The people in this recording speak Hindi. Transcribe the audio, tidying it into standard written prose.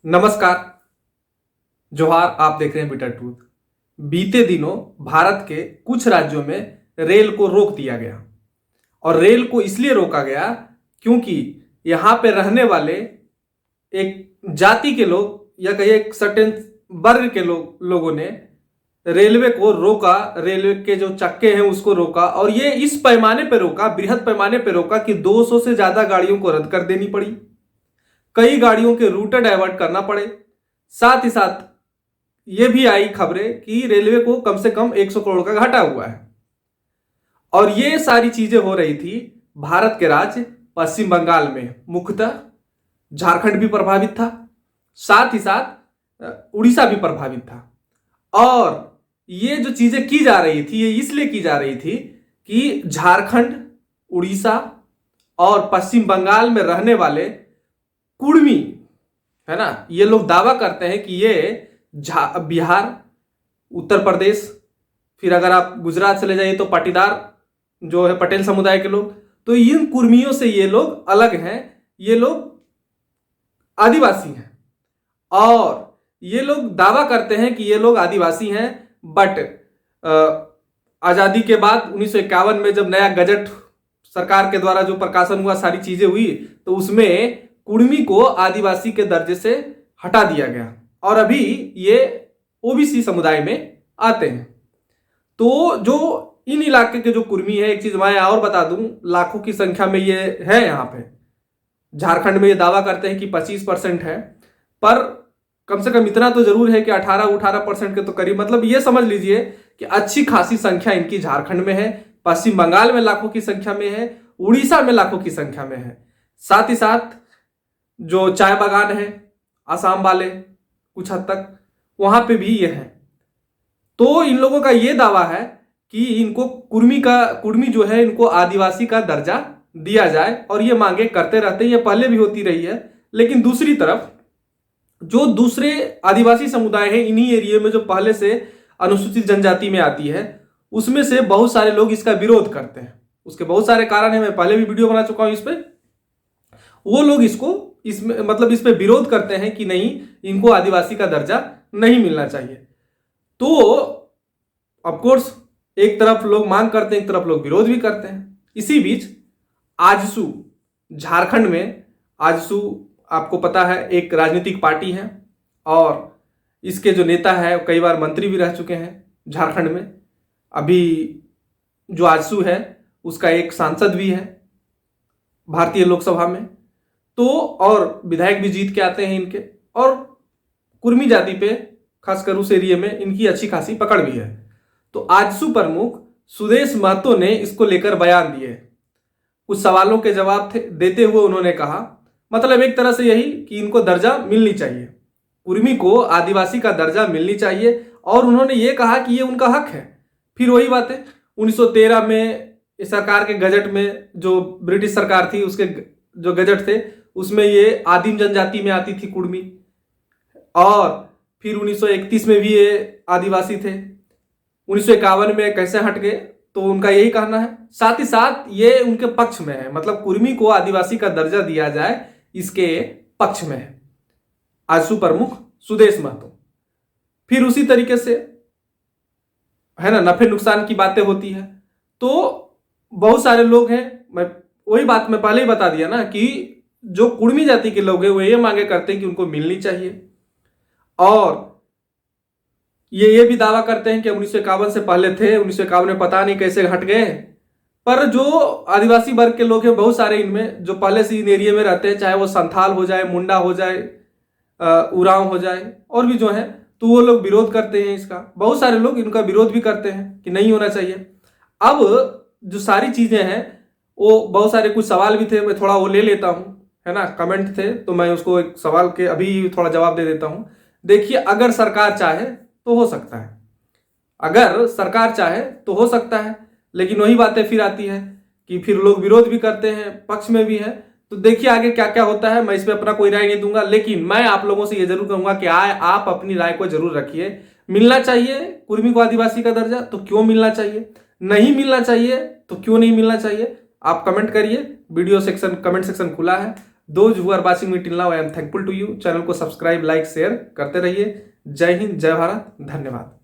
नमस्कार। जोहार। आप देख रहे हैं बिटर ट्रूथ। बीते दिनों भारत के कुछ राज्यों में रेल को रोक दिया गया और रेल को इसलिए रोका गया क्योंकि यहाँ पे रहने वाले एक जाति के लोग या कहिए एक सर्टेन वर्ग के लोगों ने रेलवे को रोका। रेलवे के जो चक्के हैं उसको रोका और ये इस पैमाने पे रोका, बृहद पैमाने पे रोका कि 200 से ज्यादा गाड़ियों को रद्द कर देनी पड़ी। कई गाड़ियों के रूट डाइवर्ट करना पड़े। साथ ही साथ ये भी आई खबरें कि रेलवे को कम से कम 100 करोड़ का घाटा हुआ है। और ये सारी चीजें हो रही थी भारत के राज्य पश्चिम बंगाल में। मुख्यतः झारखंड भी प्रभावित था, साथ ही साथ उड़ीसा भी प्रभावित था। और ये जो चीजें की जा रही थी ये इसलिए की जा रही थी कि झारखंड, उड़ीसा और पश्चिम बंगाल में रहने वाले कुर्मी है ना, ये लोग दावा करते हैं कि ये बिहार, उत्तर प्रदेश, फिर अगर आप गुजरात चले जाइए तो पाटीदार जो है पटेल समुदाय के लोग, तो इन कुर्मियों से ये लोग अलग हैं। ये लोग आदिवासी हैं और ये लोग दावा करते हैं कि ये लोग आदिवासी हैं। बट आजादी के बाद 1951 में जब नया गजट सरकार के द्वारा जो प्रकाशन हुआ, सारी चीजें हुई, तो उसमें कुर्मी को आदिवासी के दर्जे से हटा दिया गया और अभी ये ओबीसी समुदाय में आते हैं। तो जो इन इलाके के जो कुर्मी है, एक चीज मैं और बता दूं, लाखों की संख्या में ये है। यहाँ पे झारखंड में ये दावा करते हैं कि 25% है, पर कम से कम इतना तो जरूर है कि 18% के तो करीब, मतलब ये समझ लीजिए कि अच्छी खासी संख्या इनकी झारखंड में है, पश्चिम बंगाल में लाखों की संख्या में है, उड़ीसा में लाखों की संख्या में है। साथ ही साथ जो चाय बागान है आसाम वाले कुछ हद तक, वहां पे भी ये है। तो इन लोगों का ये दावा है कि इनको कुर्मी जो है इनको आदिवासी का दर्जा दिया जाए और ये मांगे करते रहते हैं। ये पहले भी होती रही है। लेकिन दूसरी तरफ जो दूसरे आदिवासी समुदाय हैं इन्हीं एरिया में जो पहले से अनुसूचित जनजाति में आती है, उसमें से बहुत सारे लोग इसका विरोध करते हैं। उसके बहुत सारे कारण है, मैं पहले भी वीडियो बना चुका हूं इस पर। वो लोग इसमें मतलब इस पे विरोध करते हैं कि नहीं, इनको आदिवासी का दर्जा नहीं मिलना चाहिए। तो ऑफकोर्स एक तरफ लोग मांग करते हैं, एक तरफ लोग विरोध भी करते हैं। इसी बीच आजसू, झारखंड में आजसू आपको पता है एक राजनीतिक पार्टी है और इसके जो नेता है कई बार मंत्री भी रह चुके हैं झारखंड में। अभी जो आजसू है उसका एक सांसद भी है भारतीय लोकसभा में, तो और विधायक भी जीत के आते हैं इनके। और कुर्मी जाति पे खासकर उस एरिया में इनकी अच्छी खासी पकड़ भी है। तो आजसू प्रमुख सुदेश महतो ने इसको लेकर बयान दिए। कुछ सवालों के जवाब देते हुए उन्होंने कहा, मतलब एक तरह से यही कि इनको दर्जा मिलनी चाहिए, कुर्मी को आदिवासी का दर्जा मिलनी चाहिए। और उन्होंने ये कहा कि ये उनका हक है। फिर वही बात है, 1913 में सरकार के गजट में, जो ब्रिटिश सरकार थी उसके जो गजट थे उसमें ये आदिम जनजाति में आती थी कुर्मी। और फिर 1931 में भी ये आदिवासी थे। 1951 में कैसे हट गए, तो उनका यही कहना है। साथ ही साथ ये उनके पक्ष में है, मतलब कुर्मी को आदिवासी का दर्जा दिया जाए इसके पक्ष में है आजसू प्रमुख सुदेश महतो। फिर उसी तरीके से है ना, नफे नुकसान की बातें होती है। तो बहुत सारे लोग हैं, मैं वही बात मैं पहले ही बता दिया ना कि जो कुर्मी जाति के लोग हैं वो ये मांगे करते हैं कि उनको मिलनी चाहिए। और ये भी दावा करते हैं कि 1951 से पहले थे, 1951 में पता नहीं कैसे हट गए। पर जो आदिवासी वर्ग के लोग हैं बहुत सारे इनमें जो पहले से इन एरिया में रहते हैं, चाहे वो संथाल हो जाए, मुंडा हो जाए, उरांव हो जाए, और भी जो है, तो वो लोग विरोध करते हैं इसका। बहुत सारे लोग इनका विरोध भी करते हैं कि नहीं होना चाहिए। अब जो सारी चीजें हैं वो बहुत सारे कुछ सवाल भी थे, मैं थोड़ा वो ले लेता हूं, है ना, कमेंट थे तो मैं उसको एक सवाल के अभी थोड़ा जवाब दे देता हूं। देखिए, अगर सरकार चाहे तो हो सकता है, अगर सरकार चाहे तो हो सकता है, लेकिन वही बातें फिर आती है कि फिर लोग विरोध भी करते हैं, पक्ष में भी है। तो देखिए आगे क्या क्या होता है। मैं इस पर अपना कोई राय नहीं दूंगा, लेकिन मैं आप लोगों से ये जरूर कहूंगा कि आप अपनी राय को जरूर रखिए। मिलना चाहिए कुर्मी को आदिवासी का दर्जा तो क्यों मिलना चाहिए, नहीं मिलना चाहिए तो क्यों नहीं मिलना चाहिए, आप कमेंट करिए। वीडियो सेक्शन, कमेंट सेक्शन खुला है। Those who are watching me till now, I am thankful to you. Channel को सब्सक्राइब, लाइक, शेयर करते रहिए। जय हिंद, जय भारत, धन्यवाद।